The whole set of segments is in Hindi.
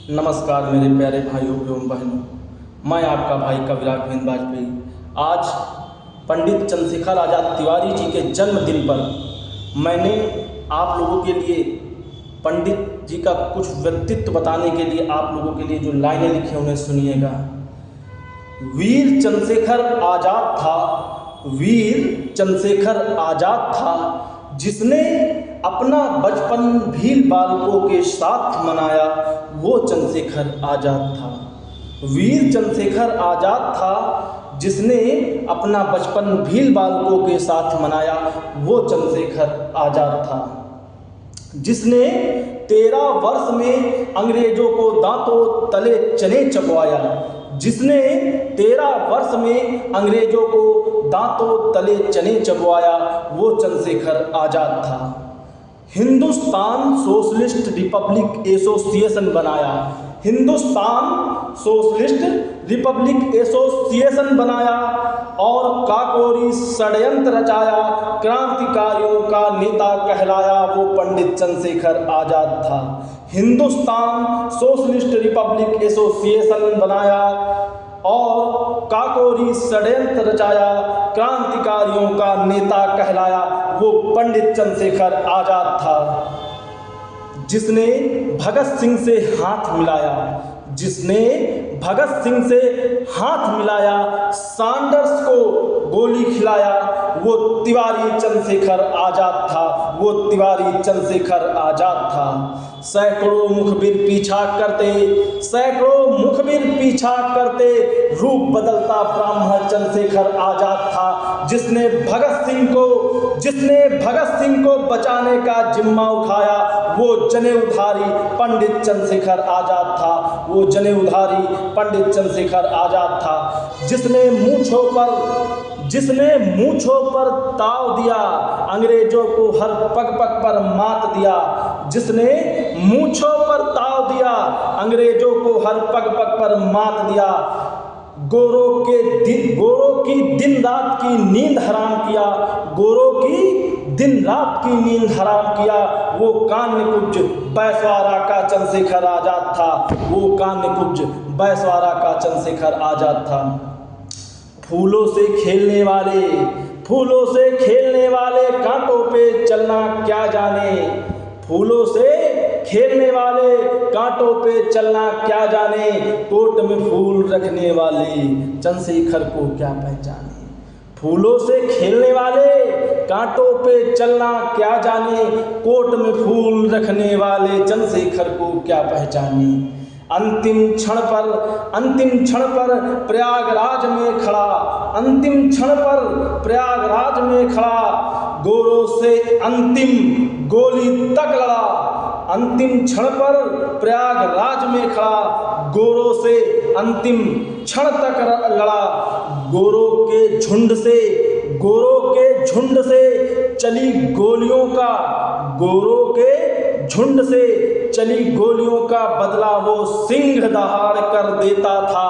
नमस्कार मेरे प्यारे भाइयों एवं बहनों, मैं आपका भाई कविराज गोविंद वाजपेयी। आज पंडित चंद्रशेखर आज़ाद तिवारी जी के जन्मदिन पर मैंने आप लोगों के लिए पंडित जी का कुछ व्यक्तित्व बताने के लिए आप लोगों के लिए जो लाइनें लिखी हैं उन्हें सुनिएगा। वीर चंद्रशेखर आज़ाद था, वीर चंद्रशेखर आज़ाद था, जिसने अपना बचपन भील बालकों के साथ मनाया, वो चंद्रशेखर आज़ाद था। वीर चंद्रशेखर आज़ाद था, जिसने अपना बचपन भील बालकों के साथ मनाया, वो चंद्रशेखर आज़ाद था। जिसने 13 वर्ष में अंग्रेजों को दांतों तले चने चबवाया, जिसने 13 वर्ष में अंग्रेजों को दांतों तले चने चबवाया, वो चंद्रशेखर आज़ाद था। हिंदुस्तान सोशलिस्ट रिपब्लिक एसोसिएशन बनाया, हिंदुस्तान सोशलिस्ट रिपब्लिक एसोसिएशन बनाया और काकोरी षड्यंत्र रचाया, क्रांतिकारियों का नेता कहलाया, वो पंडित चंद्रशेखर आज़ाद था। हिंदुस्तान सोशलिस्ट रिपब्लिक एसोसिएशन बनाया और काकोरी षड्यंत्र रचाया, क्रांतिकारियों का नेता कहलाया, वो पंडित चंद्रशेखर आज़ाद था। जिसने भगत सिंह से हाथ मिलाया, जिसने भगत सिंह से हाथ मिलाया, सैंडर्स को गोली खिलाया, वो तिवारी चंद्रशेखर आज़ाद था, वो तिवारी चंद्रशेखर आज़ाद था। सैकड़ों मुखबिर पीछा करते, सैकड़ों मुखबिर पीछा करते, रूप बदलता ब्राह्मण चंद्रशेखर आज़ाद था। जिसने भगत सिंह को बचाने का जिम्मा उठाया, वो जनेऊधारी पंडित चंद्रशेखर आज़ाद था, वो जनेऊधारी पंडित चंद्रशेखर आज़ाद था। जिसने मूंछों पर ताव दिया, अंग्रेजों को हर पग पग पर मात दिया, जिसने मूंछों पर ताव दिया, अंग्रेजों को हर पग पग पर मात दिया, गोरों की दिन रात की नींद हराम किया, गोरों की दिन रात की नींद हराम किया, वो कान्यकुब्ज बैसवारा का चंद्रशेखर आज़ाद था, वो कान्यकुब्ज बैसवारा का चंद्रशेखर आज़ाद था। फूलों से खेलने वाले कांटों पे चलना क्या जाने, फूलों से खेलने वाले कांटों पे चलना क्या जाने, कोट में फूल रखने वाले चंद्रशेखर को क्या पहचाने। फूलों से खेलने वाले कांटों पे चलना क्या जाने, कोट में फूल रखने वाले चंद्रशेखर को क्या पहचाने। अंतिम क्षण पर प्रयागराज में खड़ा, अंतिम क्षण पर प्रयागराज में खड़ा, गोरों से अंतिम गोली तक लड़ा, अंतिम क्षण पर प्रयागराज में खड़ा, गोरों से अंतिम क्षण तक लड़ा, गोरों के झुंड से चली गोलियों का, गोरों के झुंड से चली गोलियों का बदला वो सिंह दहाड़ कर देता था।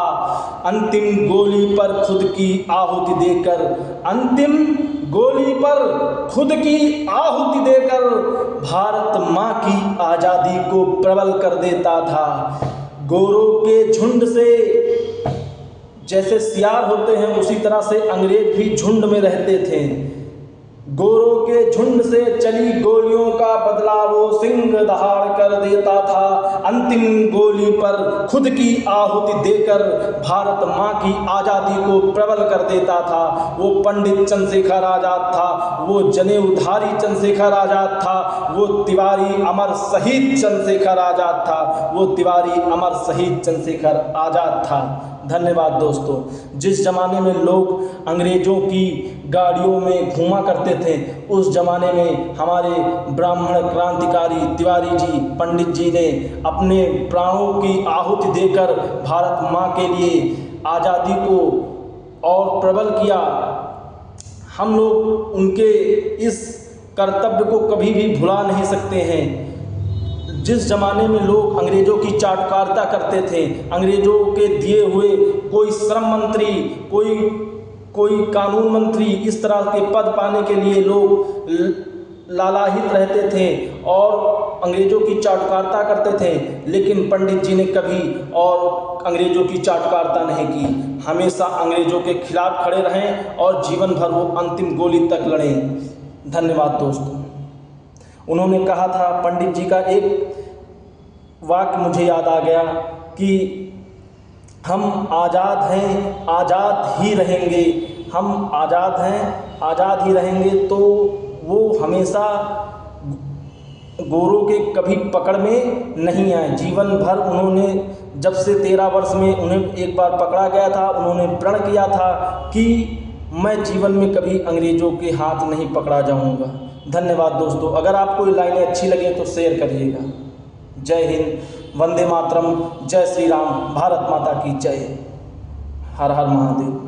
अंतिम गोली पर खुद की आहुति देकर, अंतिम गोली पर खुद की आहुति देकर भारत माँ की आज़ादी को प्रबल कर देता था। गोरों के झुंड से, जैसे सियार होते हैं उसी तरह से अंग्रेज भी झुंड में रहते थे। गोरों के झुंड से चली गोलियों का बदला वो सिंह दहाड़ कर देता था। अंतिम गोली पर खुद की आहुति देकर भारत माँ की आज़ादी को प्रबल कर देता था। वो पंडित चंद्रशेखर आज़ाद था, वो जनेऊधारी चंद्रशेखर आज़ाद था, वो तिवारी अमर शहीद चंद्रशेखर आज़ाद था, वो तिवारी अमर शहीद चंद्रशेखर आज़ाद था। धन्यवाद दोस्तों। जिस ज़माने में लोग अंग्रेज़ों की गाड़ियों में घूमा करते थे, उस ज़माने में हमारे ब्राह्मण क्रांतिकारी तिवारी जी, पंडित जी ने अपने प्राणों की आहुति देकर भारत माँ के लिए आज़ादी को और प्रबल किया। हम लोग उनके इस कर्तव्य को कभी भी भुला नहीं सकते हैं। जिस ज़माने में लोग अंग्रेज़ों की चाटुकारिता करते थे, अंग्रेज़ों के दिए हुए कोई श्रम मंत्री, कोई कानून मंत्री, इस तरह के पद पाने के लिए लोग लालायित रहते थे और अंग्रेज़ों की चाटुकारिता करते थे, लेकिन पंडित जी ने कभी और अंग्रेज़ों की चाटुकारिता नहीं की। हमेशा अंग्रेज़ों के खिलाफ खड़े रहें और जीवन भर वो अंतिम गोली तक लड़े। धन्यवाद दोस्तों। उन्होंने कहा था, पंडित जी का एक वाक्य मुझे याद आ गया कि हम आज़ाद हैं, आज़ाद ही रहेंगे। हम आज़ाद हैं, आज़ाद ही रहेंगे। तो वो हमेशा गोरों के कभी पकड़ में नहीं आए। जीवन भर उन्होंने, जब से 13 वर्ष में उन्हें एक बार पकड़ा गया था, उन्होंने प्रण किया था कि मैं जीवन में कभी अंग्रेज़ों के हाथ नहीं पकड़ा जाऊंगा। धन्यवाद दोस्तों। अगर आपको ये लाइनें अच्छी लगें तो शेयर करिएगा। जय हिंद, वंदे मातरम, जय श्री राम, भारत माता की जय, हर हर महादेव।